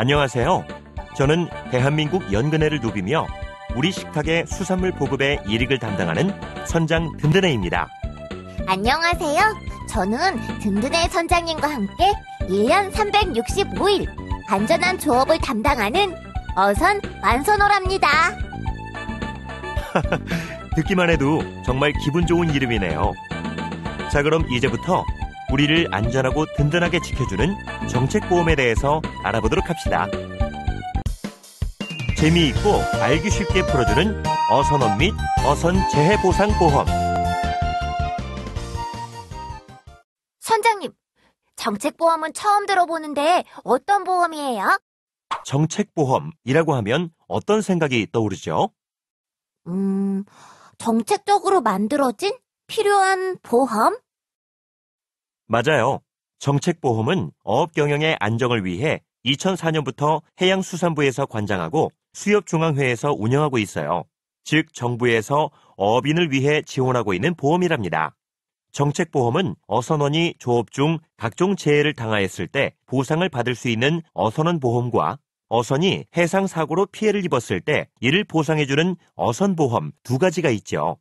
안녕하세요. 저는 대한민국 연근해를 누비며 우리 식탁의 수산물 보급의 일익을 담당하는 선장 든든해입니다. 안녕하세요. 저는 든든해 선장님과 함께 1년 365일 안전한 조업을 담당하는 어선 완선호랍니다. 듣기만 해도 정말 기분 좋은 이름이네요. 자, 그럼 이제부터 우리를 안전하고 든든하게 지켜주는 정책보험에 대해서 알아보도록 합시다. 재미있고 알기 쉽게 풀어주는 어선업 및 어선재해보상보험. 선장님, 정책보험은 처음 들어보는데 어떤 보험이에요? 정책보험이라고 하면 어떤 생각이 떠오르죠? 정책적으로 만들어진 필요한 보험? 맞아요. 정책보험은 어업 경영의 안정을 위해 2004년부터 해양수산부에서 관장하고 수협중앙회에서 운영하고 있어요. 즉, 정부에서 어업인을 위해 지원하고 있는 보험이랍니다. 정책보험은 어선원이 조업 중 각종 재해를 당하였을 때 보상을 받을 수 있는 어선원 보험과 어선이 해상사고로 피해를 입었을 때 이를 보상해주는 어선보험 두 가지가 있죠.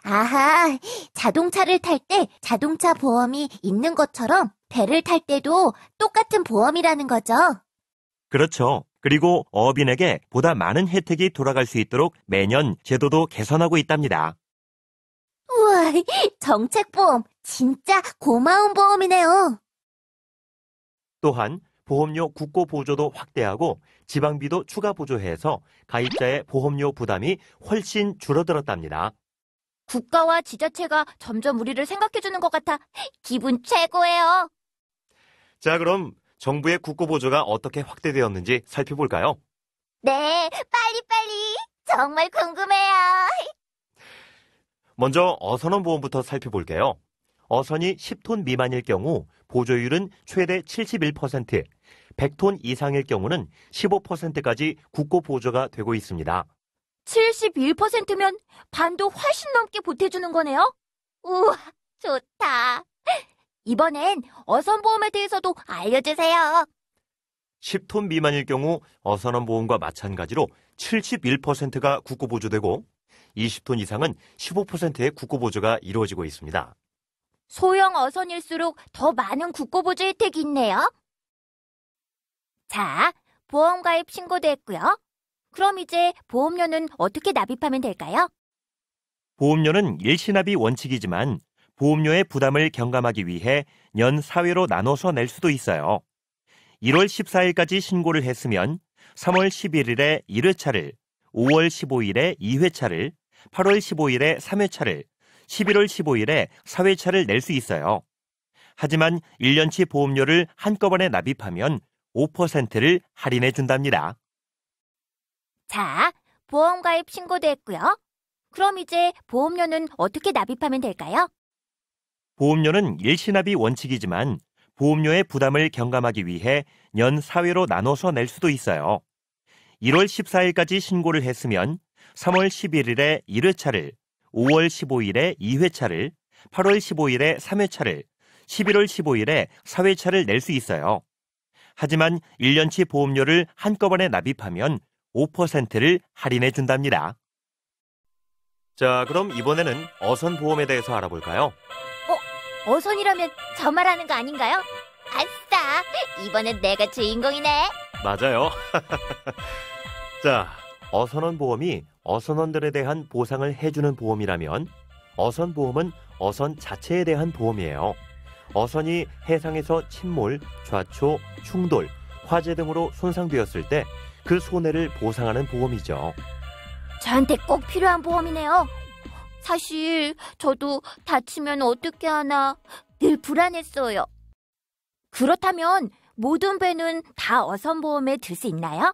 아하, 자동차를 탈 때 자동차 보험이 있는 것처럼 배를 탈 때도 똑같은 보험이라는 거죠. 그렇죠. 그리고 어업인에게 보다 많은 혜택이 돌아갈 수 있도록 매년 제도도 개선하고 있답니다. 우와, 정책보험 진짜 고마운 보험이네요. 또한 보험료 국고 보조도 확대하고 지방비도 추가 보조해서 가입자의 보험료 부담이 훨씬 줄어들었답니다. 국가와 지자체가 점점 우리를 생각해주는 것 같아 기분 최고예요. 자, 그럼 정부의 국고 보조가 어떻게 확대되었는지 살펴볼까요? 네, 빨리빨리. 정말 궁금해요. 먼저 어선원 보험부터 살펴볼게요. 어선이 10톤 미만일 경우 보조율은 최대 71%, 100톤 이상일 경우는 15%까지 국고 보조가 되고 있습니다. 71%면 반도 훨씬 넘게 보태주는 거네요? 우와, 좋다. 이번엔 어선보험에 대해서도 알려주세요. 10톤 미만일 경우 어선원 보험과 마찬가지로 71%가 국고 보조되고 20톤 이상은 15%의 국고 보조가 이루어지고 있습니다. 소형 어선일수록 더 많은 국고보조 혜택이 있네요. 자, 보험 가입 신고도 했고요. 그럼 이제 보험료는 어떻게 납입하면 될까요? 보험료는 일시납이 원칙이지만 보험료의 부담을 경감하기 위해 연 4회로 나눠서 낼 수도 있어요. 1월 14일까지 신고를 했으면 3월 11일에 1회차를, 5월 15일에 2회차를, 8월 15일에 3회차를, 11월 15일에 4회차를 낼 수 있어요. 하지만 1년치 보험료를 한꺼번에 납입하면 5%를 할인해 준답니다. 자, 보험 가입 신고도 했고요. 그럼 이제 보험료는 어떻게 납입하면 될까요? 보험료는 일시납이 원칙이지만 보험료의 부담을 경감하기 위해 연 4회로 나눠서 낼 수도 있어요. 1월 14일까지 신고를 했으면 3월 11일에 1회차를, 5월 15일에 2회차를, 8월 15일에 3회차를, 11월 15일에 4회차를 낼 수 있어요. 하지만 1년치 보험료를 한꺼번에 납입하면 5%를 할인해 준답니다. 자, 그럼 이번에는 어선보험에 대해서 알아볼까요? 어선이라면 저 말하는 거 아닌가요? 아싸, 이번엔 내가 주인공이네. 맞아요. 자, 어선원 보험이 어선원들에 대한 보상을 해주는 보험이라면 어선보험은 어선 자체에 대한 보험이에요. 어선이 해상에서 침몰, 좌초, 충돌, 화재 등으로 손상되었을 때 그 손해를 보상하는 보험이죠. 저한테 꼭 필요한 보험이네요. 사실 저도 다치면 어떻게 하나 늘 불안했어요. 그렇다면 모든 배는 다 어선보험에 들 수 있나요?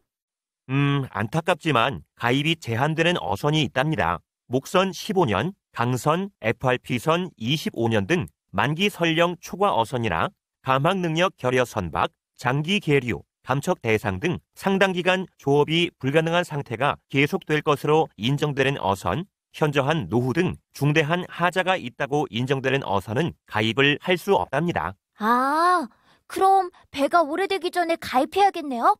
안타깝지만 가입이 제한되는 어선이 있답니다. 목선 15년, 강선, FRP선 25년 등 만기 선령 초과 어선이나 감항 능력 결여 선박, 장기 계류, 감척 대상 등 상당 기간 조업이 불가능한 상태가 계속될 것으로 인정되는 어선, 현저한 노후 등 중대한 하자가 있다고 인정되는 어선은 가입을 할 수 없답니다. 아, 그럼 배가 오래되기 전에 가입해야겠네요.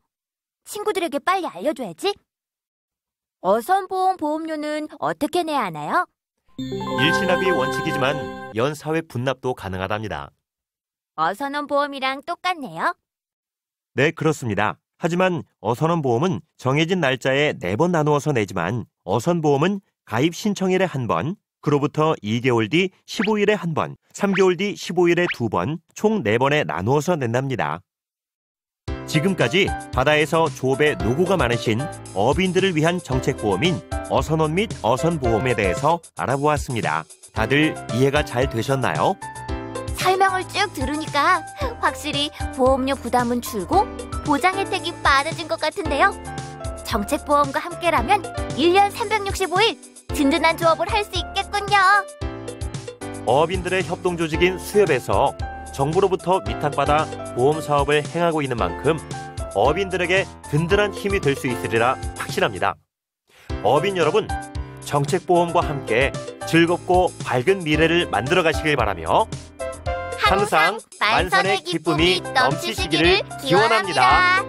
친구들에게 빨리 알려줘야지. 어선보험 보험료는 어떻게 내야 하나요? 일시납이 원칙이지만 연 4회 분납도 가능하답니다. 어선원 보험이랑 똑같네요. 네, 그렇습니다. 하지만 어선원보험은 정해진 날짜에 4번 나누어서 내지만 어선보험은 가입 신청일에 1번, 그로부터 2개월 뒤 15일에 1번, 3개월 뒤 15일에 2번, 총 4번에 나누어서 낸답니다. 지금까지 바다에서 조업에 노고가 많으신 어민들을 위한 정책보험인 어선원 및 어선보험에 대해서 알아보았습니다. 다들 이해가 잘 되셨나요? 설명을 쭉 들으니까 확실히 보험료 부담은 줄고 보장 혜택이 많아진 것 같은데요. 정책보험과 함께라면 1년 365일 든든한 조업을 할 수 있겠군요. 어민들의 협동조직인 수협에서 정부로부터 위탁받아 보험 사업을 행하고 있는 만큼 어민들에게 든든한 힘이 될 수 있으리라 확신합니다. 어민 여러분, 정책보험과 함께 즐겁고 밝은 미래를 만들어 가시길 바라며 항상 만선의 기쁨이 넘치시기를 기원합니다.